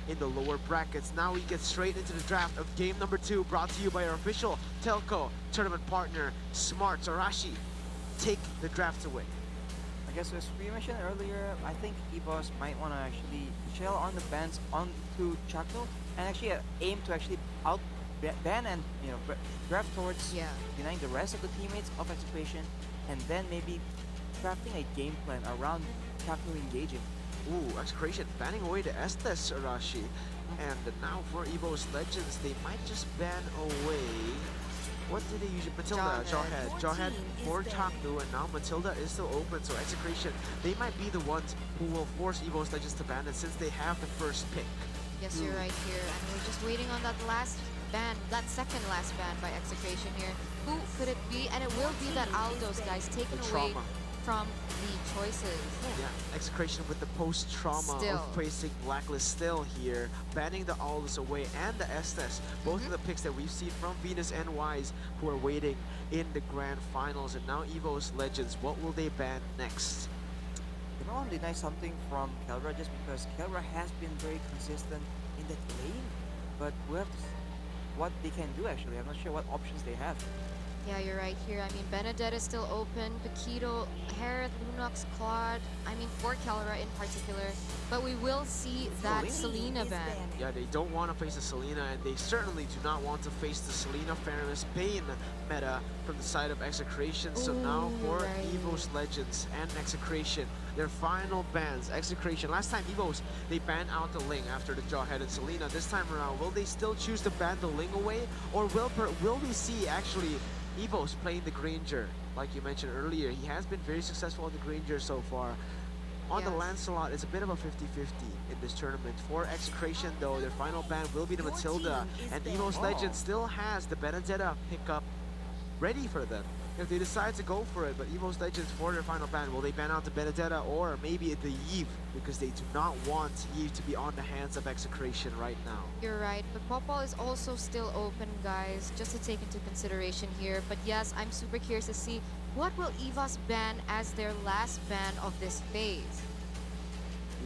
in the lower brackets. Now we get straight into the draft of game number 2, brought to you by our official telco tournament partner, Smart Arashi. Take the draft away. I guess as we mentioned earlier, I think Evos might want to actually shell on the bans onto Chaco and actually aim to actually out ban and draft towards denying the rest of the teammates of Execration, and then maybe crafting a game plan around Chaco engaging. Ooh, Execration banning away the Estes Arashi. And now for Evos Legends, they might just ban away. What did they usually? Matilda, Jawhead for Chaco, and now Matilda is still open, so Execration, they might be the ones who will force Evos Legends to ban it since they have the first pick. Yes, you're right here, and we're just waiting on that last ban, that second last ban by Execration here. Who could it be? And it will be that Aldos, guys, taken away from the choices. Yeah, Execration with the post-trauma of facing Blacklist still here, banning the Aldous away and the Estes, both of the picks that we've seen from Venus and Wise, who are waiting in the grand finals. And now Evos Legends, what will they ban next? They want to deny something from Kelra just because Kelra has been very consistent in that lane, but we have to see what they can do actually. I'm not sure what options they have. Yeah, you're right here. I mean, BENEDETTA is still open. Paquito, Harith, Lunox, Claude. I mean, for Kelra in particular. But we will see that Selena ban. Yeah, they don't want to face the Selena, and they certainly do not want to face the Selena Fairness Bane meta from the side of Execration. So now for Evos Legends and Execration, their final bans. Execration, last time Evos, they banned out the Ling after the Jawhead and Selena. This time around, will they still choose to ban the Ling away? Or will we see actually Evos playing the Granger? Like you mentioned earlier, he has been very successful on the Granger so far. On the Lancelot, it's a bit of a 50-50 in this tournament. For Execration, though, their final ban will be the Matilda, and Evos Legends still has the BENEDETTA pickup ready for them if they decide to go for it. But Evos Legends, for their final ban, will they ban out the BENEDETTA or maybe the Yve, because they do not want Yve to be on the hands of Execration right now. You're right, but Popol is also still open, guys, just to take into consideration here. But yes, I'm super curious to see what will Evos ban as their last ban of this phase.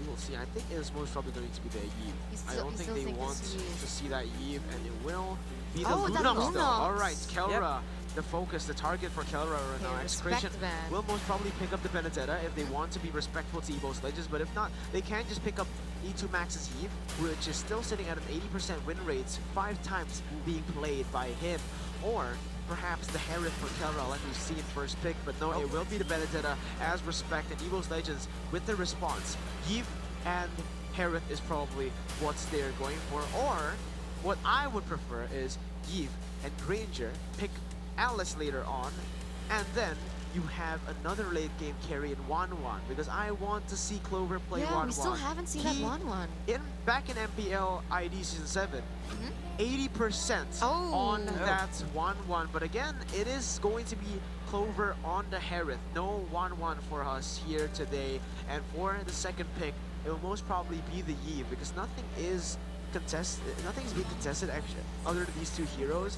We will see. I think it is most probably going to be the Yve. I don't think they want to see that Yve, and it will be the Lunox though. Alright, Kelra. The focus, the target for Kelra right now. Execration will most probably pick up the BENEDETTA if they want to be respectful to Evos Legends, but if not, they can just pick up E2 Max's Yve, which is still sitting at an 80% win rate, 5 times being played by him, or perhaps the Harith for Kelra like we've seen first pick, but no, it will be the BENEDETTA as respect, and Evos Legends with the response. Yve and Harith is probably what they're going for, or what I would prefer is Yve and Granger pick Alice later on, and then you have another late game carry in 1-1, because I want to see Clover play 1-1. Yeah, we still haven't seen that 1-1. Back in MPL ID Season 7, 80% on that 1-1, but again, it is going to be Clover on the Harith. No 1-1 for us here today, and for the second pick, it will most probably be the Yve, because nothing is nothing's being contested actually other than these two heroes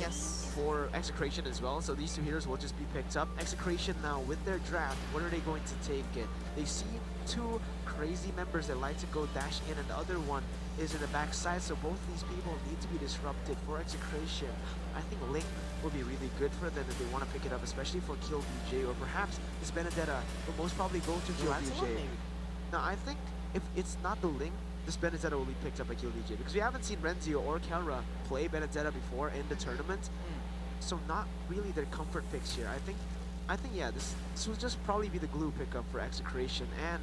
for Execration as well, so these two heroes will just be picked up. Execration now with their draft, what are they going to take it? They see two crazy members that like to go dash in, and the other one is in the backside, so both these people need to be disrupted. For Execration, I think Link will be really good for them if they want to pick it up, especially for Kill BJ, or perhaps this BENEDETTA will most probably go to Kill BJ. Now I think if it's not the Link, this BENEDETTA will be picked up by Kill BJ, because we haven't seen Renzio or Kelra play BENEDETTA before in the tournament, so not really their comfort picks here. I think yeah, this will just probably be the glue pickup for Execration. And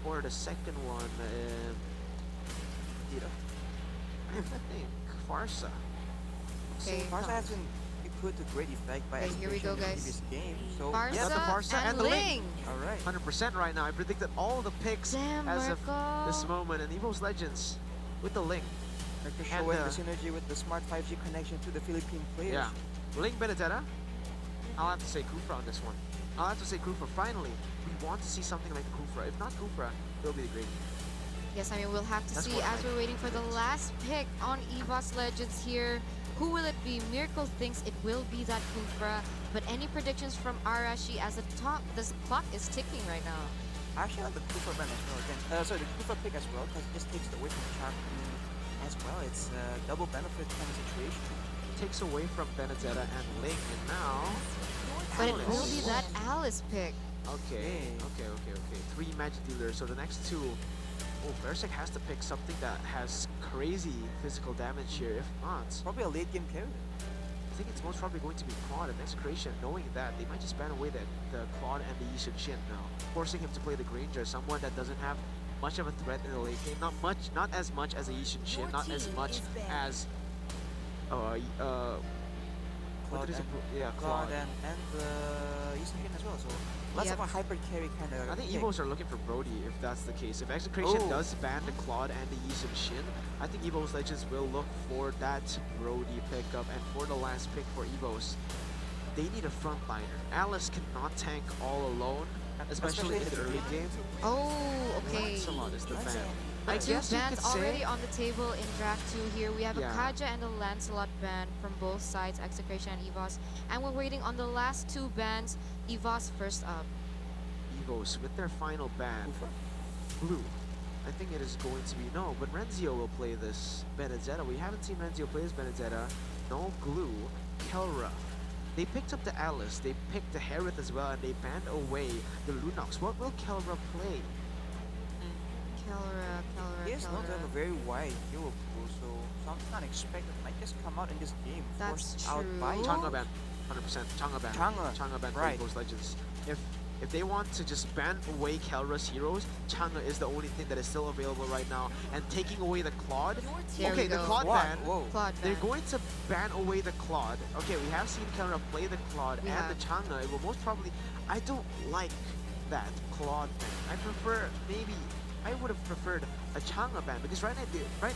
for the second one, I think Farsa. So Farsa has been put to great effect by here we go, guys. This game. So Farsa and the Ling. All right, 100% right now. I predicted all the picks as of this moment, and Evos Legends with the Ling. Showing the synergy with the smart 5G connection to the Philippine players. Yeah, Ling BENEDETTA. I'll have to say Kufra on this one. I'll have to say Kufra. Finally, we want to see something like Kufra. If not Kufra, it'll be the great. Yes, I mean, we'll have to see as we're waiting for the last pick on Evos Legends here. Who will it be? Miracle thinks it will be that Kufra, but any predictions from Arashi as the clock is ticking right now? I actually like the Kufra ban as well again. Sorry, the Kufra pick as well, because it just takes away from Chaco as well. It's a double benefit kind of situation. Takes away from Benedetta and Ling, and now... But it Alice. will be that Alice pick. Okay. 3 magic dealers, so the next 2... Oh, Berserk has to pick something that has crazy physical damage here. If not, Probably a late game carry. I think it's most probably going to be Claude and Execration. Knowing that, they might just ban away the Claude and the Yishin Shin now, forcing him to play the Granger, someone that doesn't have much of a threat in the late game. Not as much as a Yishin Shin, not as much as what is it? Yeah, Claude Claude. and Yusufin as well. So less of a hyper carry kind of. I think Evos are looking for Brody if that's the case. If Execration does ban the Claude and the Yishin Shin, I think Evos Legends will look for that Brody pickup. And for the last pick for Evos, they need a frontliner. Alice cannot tank all alone, especially in the early game. Oh, okay. Lancelot is the ban. I Two guess you could bans say... already on the table in draft 2 here. We have Yeah. a Kaja and a Lancelot ban from both sides, Execration and Evos. And we're waiting on the last 2 bans. Evos first up. Evos with their final ban. Blue. I think it is going to be... No, but Renzio will play this Benedetta. We haven't seen Renzio play this Benedetta. No Glue. Kelra. They picked up the Alice. They picked the Harith as well, and they banned away the Lunox. What will Kelra play? Kelra. He is known to have a very wide hero pool, so something unexpected might just come out in this game. That's Forced out by true. Chang'e ban. 100%. Chang'e ban. Chang'e. Ban Right. for Evos Legends. If they want to just ban away Kelra's heroes, Chang'e is the only thing that is still available right now. And taking away the Claude. There Okay, we the go. Claude What? ban. Whoa. Claude They're ban. going to ban away the Claude. Okay, we have seen Kelra play the Claude We and have. the Chang'e. It will most probably... I don't like that Claude ban. I prefer maybe... I would have preferred a Chang'e ban because right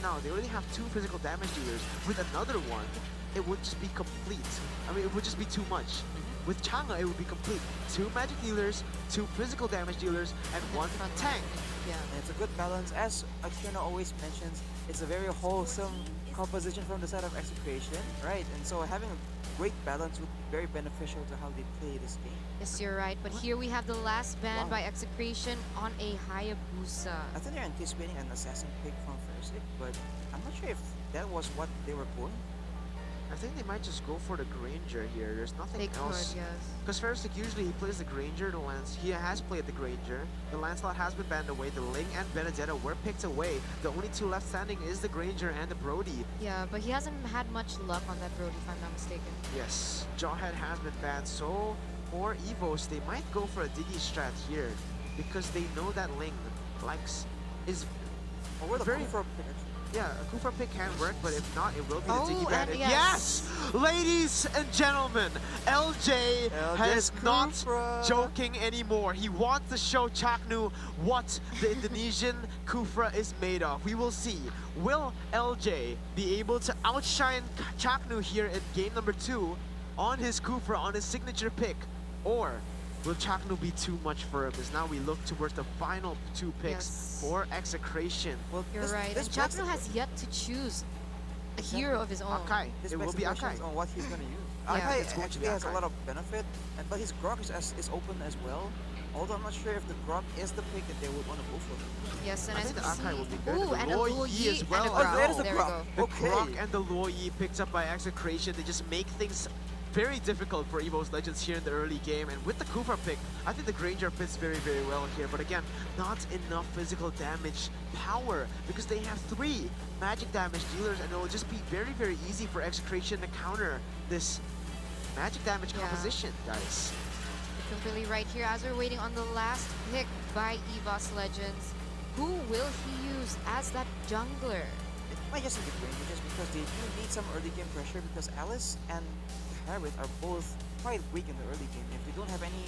now they already have 2 physical damage dealers. With another one, it would just be complete. I mean, it would just be too much. With Chang'e, it would be complete. 2 magic dealers, 2 physical damage dealers, and 1 front tank. Yeah. And it's a good balance. As Akira always mentions, it's a very wholesome composition from the side of Execration, right? And so having a great balance would be very beneficial to how they play this game. Yes, you're right. But here we have the last ban Wow. by Execration on a Hayabusa. I think they're anticipating an assassin pick from Versik, but I'm not sure if that was what they were going. I think they might just go for the Granger here. There's nothing They else. could, yes. Because Ferristic usually he plays the Granger, the Lance. He has played the Granger. The Lancelot has been banned away. The Ling and Benedetta were picked away. The only 2 left standing is the Granger and the Brody. Yeah, but he hasn't had much luck on that road, if I'm not mistaken. Yes, Jawhead has been banned. So for Evos, they might go for a Diggy strat here because they know that Ling is Or we're very looking for a pick. yeah, a Kufa pick can work, but if not, it will be the Oh, Diggy ban. and And yes. ladies and gentlemen, LJ has not Kufra. joking anymore. He wants to show Chaknu what the Indonesian Kufra is made of. We will see. Will LJ be able to outshine Chaknu here in game number 2 on his Kufra, on his signature pick? Or will Chaknu be too much for him? As now we look towards the final 2 picks Yes. for Execration. Well, You're right. And Chakno has yet to choose a hero of his own. Akai. This It will begs be the questions Akai. on what he's gonna use. Yeah. Akai It's going to actually be has a Akai. lot of benefit, but his Grok is open as well. Although I'm not sure if the Grok is the pick that they would want to go for. Yes, and I as think we the Akai see... will be good. Ooh, The and a Luo Luo Yi Yi as and well. a Oh, Grok. there is a There we Grok. go. The Okay. Grok and the Luo Yi picked up by Execration, they just make things very difficult for Evos Legends here in the early game. And with the Kufa pick, I think the Granger fits very, very well here. But again, not enough physical damage power because they have 3 magic damage dealers, and it will just be very, very easy for Execration to counter this magic damage Yeah. composition, guys. You're completely right here. As we're waiting on the last pick by Evos Legends, who will he use as that jungler? It might just be Granger just because they do need some early game pressure because Alice and Harith are both quite weak in the early game. If we don't have any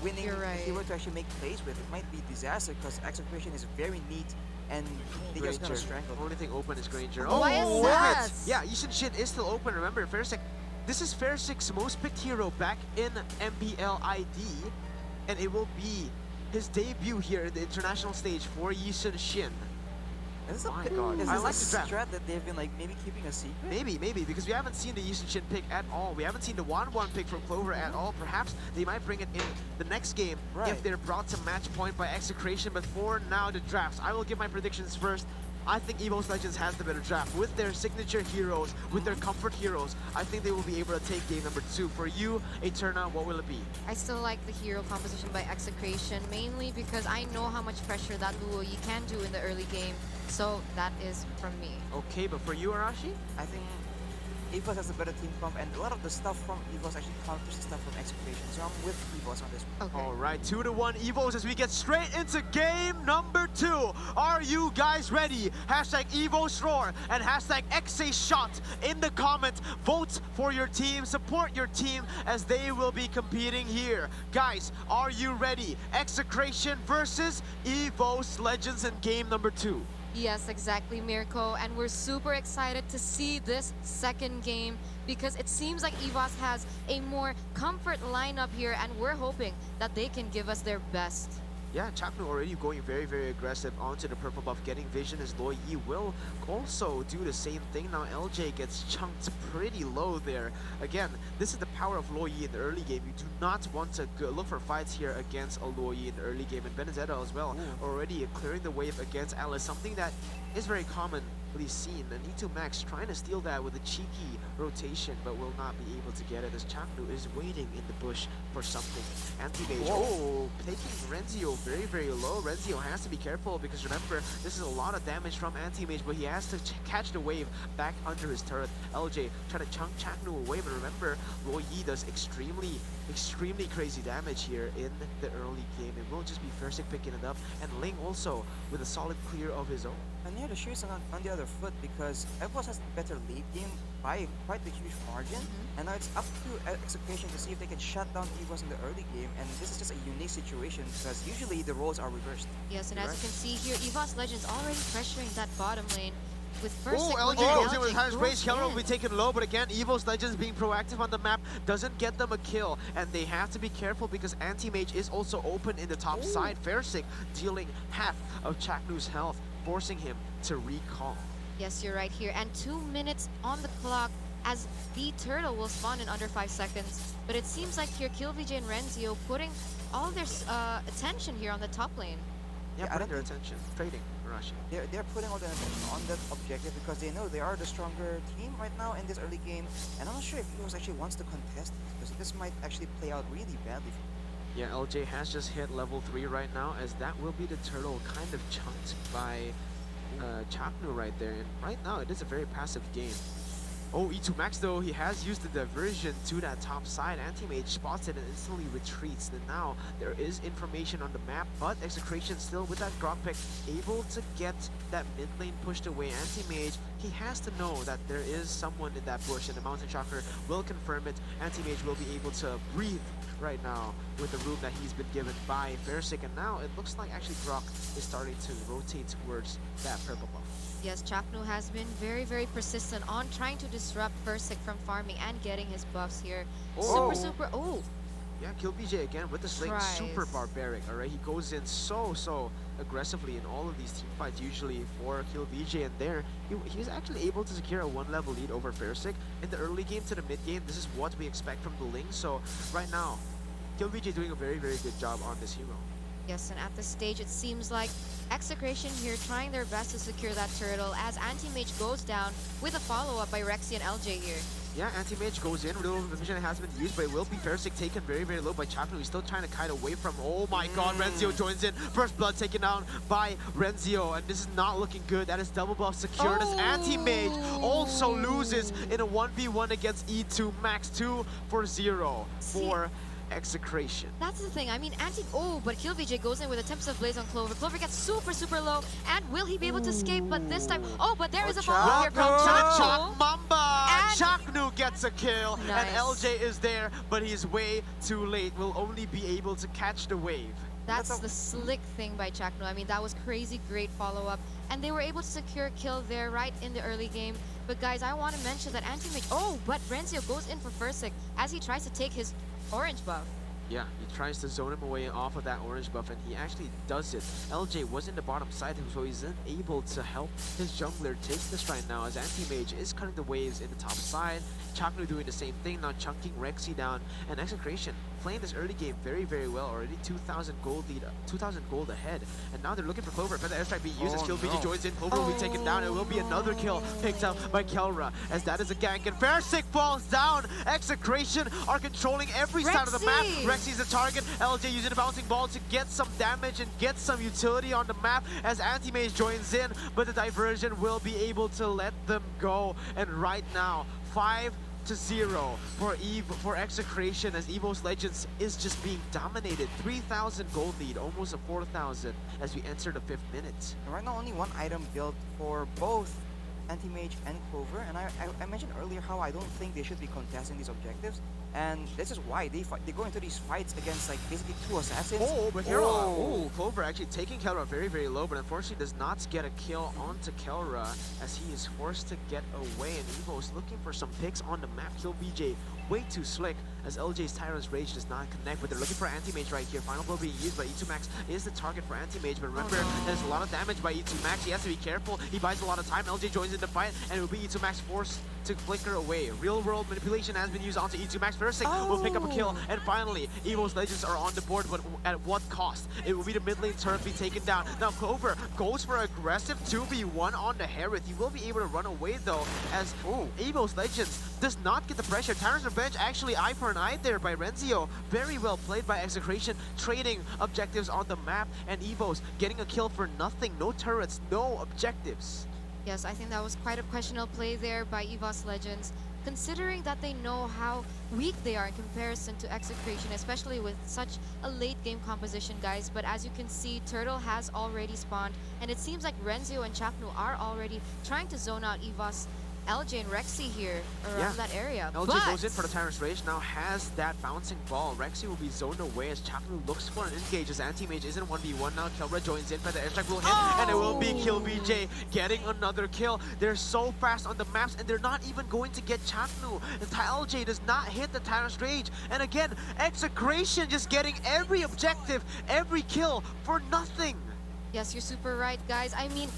winning You're right. hero to actually make plays with, it might be disaster because Execration is very neat and they just gonna Granger. strangle. Only thing open is Granger. Why is wait a that? minute. Yeah, Yishin Shin is still open. Remember, Ferristic. This is Ferristic's most picked hero back in MPL ID, and it will be his debut here in the international stage for Yishin Shin. Is this a My pick- God. Is I this like a the draft. strat that they've been like maybe keeping a secret? Maybe, because we haven't seen the Yishin Shin pick at all. We haven't seen the 1-1 pick from Clover at all. Perhaps they might bring it in the next game Right. if they're brought to match point by Execration. But for now, the drafts. I will give my predictions first. I think Evos Legends has the better draft. With their signature heroes, with their comfort heroes, I think they will be able to take game number 2. For you, Eterna, what will it be? I still like the hero composition by Execration, mainly because I know how much pressure that Luo Yi can do in the early game. So that is from me. Okay, but for you, Arashi? I think Evos has a better team comp, and a lot of the stuff from Evos actually counters the stuff from Execration. So I'm with Evos on this one. Okay. All right, 2-1 Evos as we get straight into game number 2. Are you guys ready? Hashtag Evos Roar and hashtag XAShot in the comments. Vote for your team, support your team as they will be competing here. Guys, are you ready? Execration versus Evos Legends in game number 2. Yes, exactly, Mirko. And we're super excited to see this second game because it seems like Evos has a more comfort lineup here, and we're hoping that they can give us their best. Yeah, Chapnu already going very, very aggressive onto the purple buff, getting vision as Luo Yi will also do the same thing. Now LJ gets chunked pretty low there. Again, this is the power of Luo Yi in the early game. You do not want to look for fights here against a Luo Yi in the early game. And BENEDETTA as well, already clearing the wave against Alice, something that is very commonly seen. And E2 Max trying to steal that with a cheeky rotation, but will not be able to get it as Chapnu is waiting in the bush for something. Anti-Mage, taking Renzio very, very low. Renzio has to be careful because remember, this is a lot of damage from Anti-Mage, but he has to catch the wave back under his turret. LJ trying to chunk Chapnu away, but remember, Luo Yi does extremely crazy damage here in the early game. It will just be Fersik picking it up, and Ling also with a solid clear of his own. And yeah, the shoe is on the other foot because Evos has a better lead game by quite a huge margin. And now it's up to Execration to see if they can shut down Evos in the early game. And this is just a unique situation because usually the roles are reversed. Yes, and as you can see here, Evos Legends already pressuring that bottom lane. With first LJ goes in with Hans Race. Keller will be taken low, but again, Evos Legends being proactive on the map doesn't get them a kill. And they have to be careful because Anti-Mage is also open in the top side. Fersik dealing half of Chaknu's health, forcing him to recall. Yes, you're right here. And 2 minutes on the clock as the turtle will spawn in under 5 seconds. But it seems like here KillVJ and Renzio putting all their attention here on the top lane. Yeah, putting their attention. Trading, Arashi. They're putting all their attention on that objective because they know they are the stronger team right now in this early game. And I'm not sure if Evos actually wants to contest this because this might actually play out really badly. Yeah, LJ has just hit level 3 right now as that will be the turtle kind of chunked by Chapnu right there. And right now it is a very passive game. Oh, E2 Max though, he has used the diversion to that top side. Anti-Mage spots it and instantly retreats. And now there is information on the map, but Execration still with that drop pick, able to get that mid lane pushed away. Anti-Mage, he has to know that there is someone in that bush, and the Mountain Shocker will confirm it. Anti-Mage will be able to breathe right now with the room that he's been given by Fersik. And now it looks like actually Grok is starting to rotate towards that purple buff. Yes, Chapnu has been very, very persistent on trying to disrupt Fersik from farming and getting his buffs here. Super. Yeah, KillVJ again with the sling, super barbaric. Alright, he goes in so aggressively in all of these team fights usually for KillVJ, and there he's actually able to secure a 1-level lead over Fersik in the early game to the mid game. This is what we expect from the Ling. So right now, KillVJ doing a very, very good job on this hero. Yes, and at this stage, it seems like Execration here trying their best to secure that turtle as Anti-Mage goes down with a follow-up by Rexy and LJ here. Yeah, Anti-Mage goes in, Riddle of Vision has been used, but it will be Fersik taken very, very low by Chapnu. He's still trying to kite away from, oh my god, Renzio joins in. First blood taken down by Renzio, and this is not looking good. That is double buff secured as Anti-Mage also loses in a 1v1 against E2 Max 2-0 for Execration. That's the thing. I mean, but KillVJ goes in with a Tempest Blaze on Clover. Clover gets super low, and will he be able to escape? But this time, but there is a follow-up here from Chapnu. Mamba! Chapnu gets a kill, Nice. and LJ is there, but he's way too late. Will only be able to catch the wave. That's the slick thing by Chapnu. I mean, that was crazy great follow-up. And they were able to secure a kill there right in the early game. But guys, I want to mention that Anti-Mage... but Renzio goes in for Fersik as he tries to take his orange buff. Yeah, he tries to zone him away off of that orange buff, and he actually does it. LJ was in the bottom side, so he's able to help his jungler take this right now, as Anti-Mage is cutting the waves in the top side. Chaknu doing the same thing, now chunking Rexy down, and Execration playing this early game very, very well. Already 2,000 gold lead, 2,000 gold ahead, and now they're looking for Clover. But the airstrike being used as KillVJ joins in. Clover will be taken down. It will be another kill picked up by Kelra, as that is a gank, and Fairsick falls down. Execration are controlling every side of the map. Rexy's the target. LJ using a bouncing ball to get some damage and get some utility on the map as Anti-Mage joins in, but the diversion will be able to let them go. And right now, 5-0 for Execration, as Evos Legends is just being dominated. 3,000 gold lead, almost a 4,000 as we enter the 5th minute. And right now, only one item built for both Anti-Mage and Clover, and I mentioned earlier how I don't think they should be contesting these objectives, and this is why they go into these fights against like basically 2 assassins. Oh, but here, Clover actually taking Kelra very, very low, but unfortunately does not get a kill onto Kelra as he is forced to get away, and Evos looking for some picks on the map. KillVJ way too slick as LJ's Tyrant's Rage does not connect, but they're looking for Anti-Mage right here. Final blow being used by E2 Max is the target for Anti-Mage, but remember, there's a lot of damage by E2 Max. He has to be careful. He buys a lot of time. LJ joins in the fight, and it will be E2 Max forced to flicker away. Real world manipulation has been used onto E2 Max. Fairsick will pick up a kill, and finally, Evos Legends are on the board, but at what cost? It will be the mid lane turret be taken down. Now Clover goes for aggressive 2v1 on the Harith. He will be able to run away though, as Evos Legends does not get the pressure. Tyrant's Revenge actually eye for an eye there by Renzio. Very well played by Execration, trading objectives on the map, and Evos getting a kill for nothing. No turrets, no objectives. Yes, I think that was quite a questionable play there by Evos Legends, considering that they know how weak they are in comparison to Execration, especially with such a late game composition, guys. But as you can see, Turtle has already spawned, and it seems like Renzio and Chaknu are already trying to zone out Evos, LJ and Rexy here around that area. LJ goes in for the Tyrant's Rage, now has that bouncing ball. Rexy will be zoned away as Chaknu looks for an engage as Anti-Mage isn't 1v1 now. Kelra joins in, but the airstrike will hit, and it will be KillVJ getting another kill. They're so fast on the maps, and they're not even going to get Chaknu. And LJ does not hit the Tyrant's Rage. And again, Execration just getting every objective, every kill for nothing. Yes, you're super right, guys. I mean,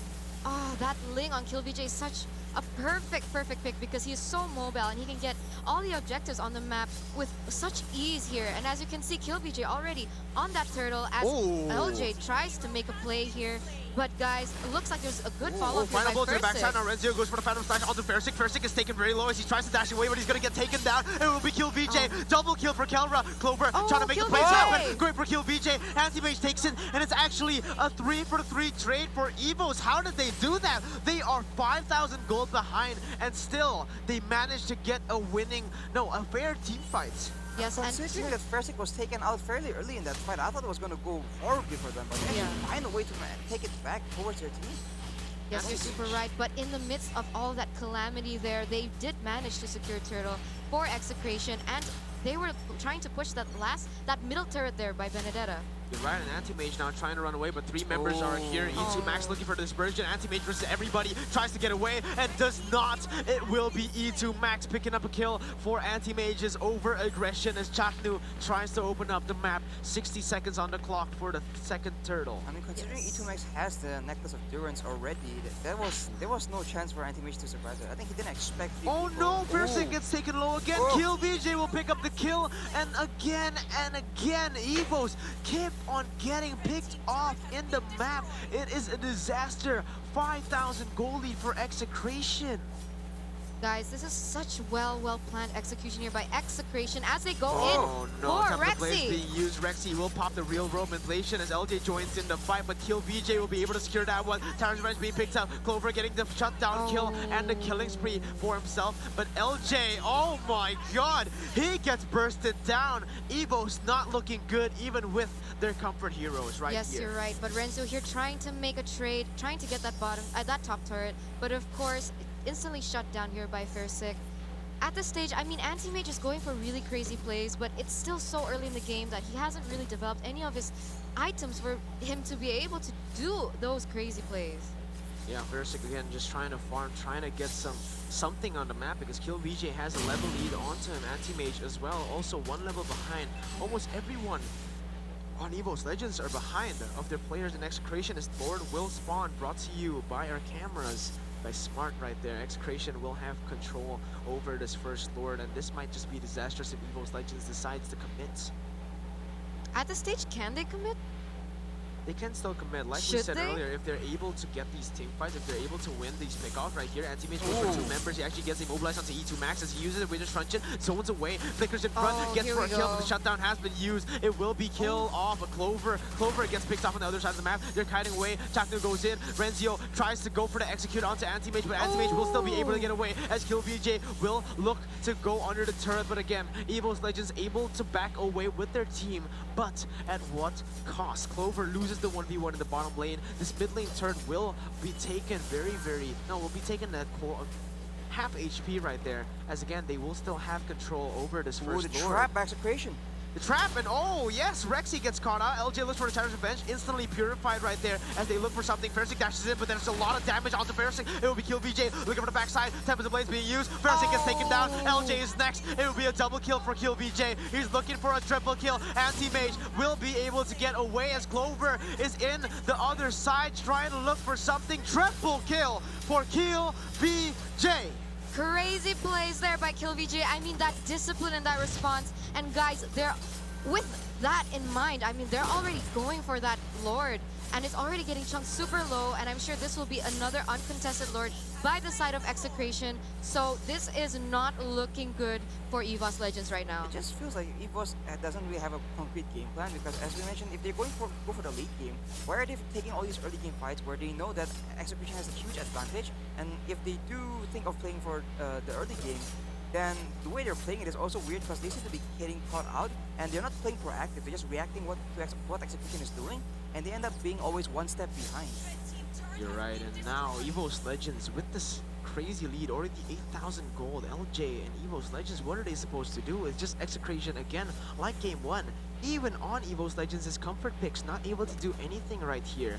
that Ling on KillVJ is such a perfect pick because he is so mobile and he can get all the objectives on the map with such ease here. And as you can see, KillVJ already on that turtle as LJ tries to make a play here. But guys, it looks like there's a good follow-up here by Final blow to the Fairsick. backside. Now Renzio goes for the Phantom Slash onto Fairsick. Fairsick is taken very low as he tries to dash away, but he's going to get taken down. It will be KillVJ. Double kill for Kelra. Clover trying to make the plays happen. Going for KillVJ. Anti-Mage takes it, and it's actually a 3-for-3 trade for Evos. How did they do that? They are 5,000 gold behind, and still they managed to get a fair team fight. Yes, and considering that Fairsick was taken out fairly early in that fight, I thought it was going to go horribly for them, but they actually find a way to take it back towards their team. yes, you're super right. But in the midst of all that calamity there, they did manage to secure Turtle for Execration, and they were trying to push that middle turret there by BENEDETTA. You're right, an Anti-Mage now trying to run away, but 3 members are here. E2 Max looking for the dispersion. Anti-Mage versus everybody, tries to get away and does not. It will be E2 Max picking up a kill for Anti-Mage's over-aggression as Chaknu tries to open up the map. 60 seconds on the clock for the second turtle. I mean, considering E2 Max has the Necklace of Durance already, there was no chance for Anti-Mage to survive that. I think he didn't expect Oh no, Fairsick gets taken low again. KillVJ will pick up the kill, and again, Evos keep on getting picked off in the map. It is a disaster. 5,000 gold lead for Execration. Guys, this is such well-planned execution here by Execration as they go in for Rexy. Being Rexy. used. Rexy will pop the real world manipulation as LJ joins in the fight, but KillVJ will be able to secure that one. Tyrant's Revenge being picked up. Clover getting the shutdown kill and the killing spree for himself. But LJ, oh my god, he gets bursted down. Evos not looking good even with their comfort heroes right here. Yes, you're right. But Renzio here trying to make a trade, trying to get that that top turret. But of course, instantly shut down here by Fairsick. At this stage, I mean, Anti-Mage is going for really crazy plays, but it's still so early in the game that he hasn't really developed any of his items for him to be able to do those crazy plays. Yeah, Fairsick again just trying to farm, trying to get something on the map because KillVJ has a level lead onto him. Anti-Mage as well, also 1 level behind. Almost everyone on Evos, Legends are behind of their players in Execration as Lord will spawn, brought to you by our cameras. By Smart right there. Execration will have control over this first Lord, and this might just be disastrous if Evos Legends decides to commit. At this stage, can they commit? They can still commit. Like we Should said they? earlier, if they're able to get these team fights, if they're able to win these pickoffs right here, Anti-Mage goes for 2 members. He actually gets immobilized onto E2 Max as he uses it. Wither's Truncheon, zones away, flickers in front, gets for a kill, but the shutdown has been used. It will be kill off a Clover. Clover gets picked off on the other side of the map. They're kiting away. Chaknu goes in. Renzio tries to go for the execute onto Anti-Mage, but Anti-Mage will still be able to get away as KillVJ will look to go under the turret. But again, Evos Legends able to back away with their team, but at what cost? Clover loses the 1v1 in the bottom lane. This mid lane turret will be taken will be taken at half HP right there, as again, they will still have control over this first the Lord. trap Execration. The trap, and oh yes, Rexy gets caught out. LJ looks for the Titan's Revenge, instantly purified right there as they look for something. Fersic dashes in, but there's a lot of damage onto Fersic. It will be KillVJ looking for the backside. Tempest Blades being used. Fersic gets taken down. LJ is next. It will be a double kill for KillVJ. He's looking for a triple kill. Anti-Mage will be able to get away as Clover is in the other side trying to look for something. Triple kill for KillVJ. Crazy plays there by KillVJ. I mean, that discipline and that response. And guys, they're with that in mind, I mean, they're already going for that Lord. And it's already getting chunked super low. And I'm sure this will be another uncontested Lord by the side of Execration. So this is not looking good for Evos Legends right now. It just feels like Evos doesn't really have a concrete game plan, because as we mentioned, if they're go for the late game, why are they taking all these early game fights where they know that Execration has a huge advantage? And if they do think of playing for the early game, then the way they're playing it is also weird, because they seem to be getting caught out and they're not playing proactive. They're just reacting to what Execution is doing, and they end up being always one step behind. You're right, and now Evos Legends with this crazy lead, already 8,000 gold. LJ and Evos Legends, what are they supposed to do? It's just Execration again, like game 1. Even on Evos Legends, his comfort picks not able to do anything right here.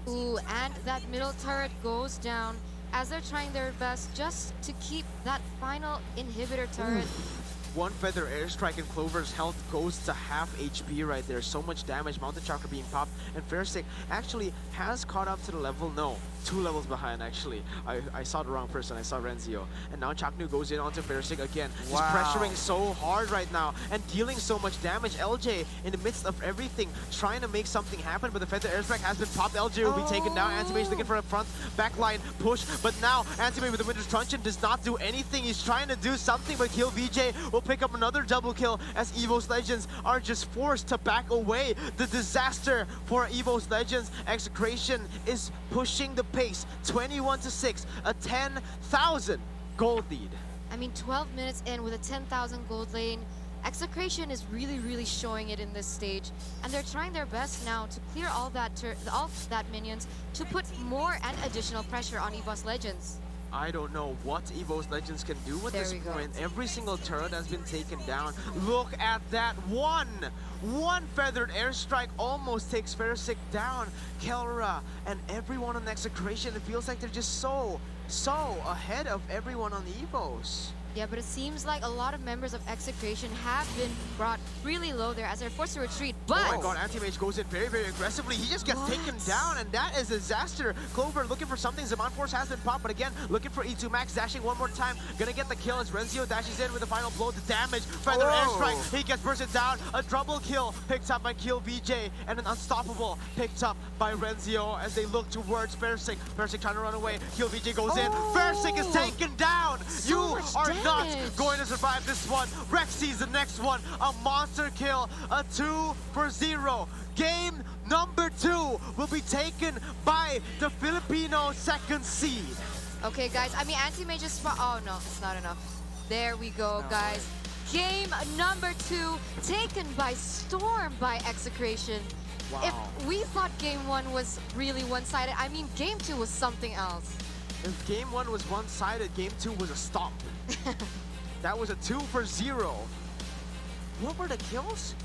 Ooh, and that middle turret goes down as they're trying their best just to keep that final inhibitor turret. One feather airstrike and Clover's health goes to half HP right there. So much damage, Mountain Chakra being popped, and Fersic actually has caught up to the level, no, 2 levels behind actually. I saw the wrong person, I saw Renzio. And now Chaknu goes in onto Fersic again. He's pressuring so hard right now and dealing so much damage. LJ in the midst of everything, trying to make something happen, but the feather airstrike has been popped. LJ will be taken down. Anti-Mage looking for a front backline push, but now Anti-Mage with the Winter's Truncheon does not do anything. He's trying to do something, but KillVJ will pick up another double kill as Evos Legends are just forced to back away. The disaster for Evos Legends. Execration is pushing the pace, 21-6, a 10,000 gold lead. I mean, 12 minutes in with a 10,000 gold lane. Execration is really showing it in this stage, and they're trying their best now to clear all that minions to put more and additional pressure on Evos Legends. I don't know what Evos Legends can do at this point. Every single turret has been taken down. Look at that one feathered airstrike almost takes Fersic down. Kelra and everyone on Execration, it feels like they're just so ahead of everyone on the Evos. Yeah, but it seems like a lot of members of Execration have been brought really low there as they're forced to retreat, but... Oh my god, Anti-Mage goes in very aggressively. He just gets taken down, and that is a disaster. Clover looking for something. Zaman Force has been popped, but again, looking for E2 Max, dashing one more time. Gonna get the kill as Renzio dashes in with the final blow. The damage, feather airstrike. He gets bursted down. A double kill picked up by KillVJ, and an unstoppable picked up by Renzio as they look towards Fersic. Fersic trying to run away. KillVJ goes in. Fersic is taken down. You are not going to survive this one. Rexy's the next one. A monster kill. A 2-0. Game number 2 will be taken by the Filipino second seed. Okay, guys. I mean, Anti-Mage is... Oh, no. It's not enough. There we go, guys. Game number 2 taken by storm by Execration. Wow. If we thought game 1 was really one-sided, I mean, game 2 was something else. If game 1 was one-sided, game 2 was a stomp. That was a 2-0. What were the kills?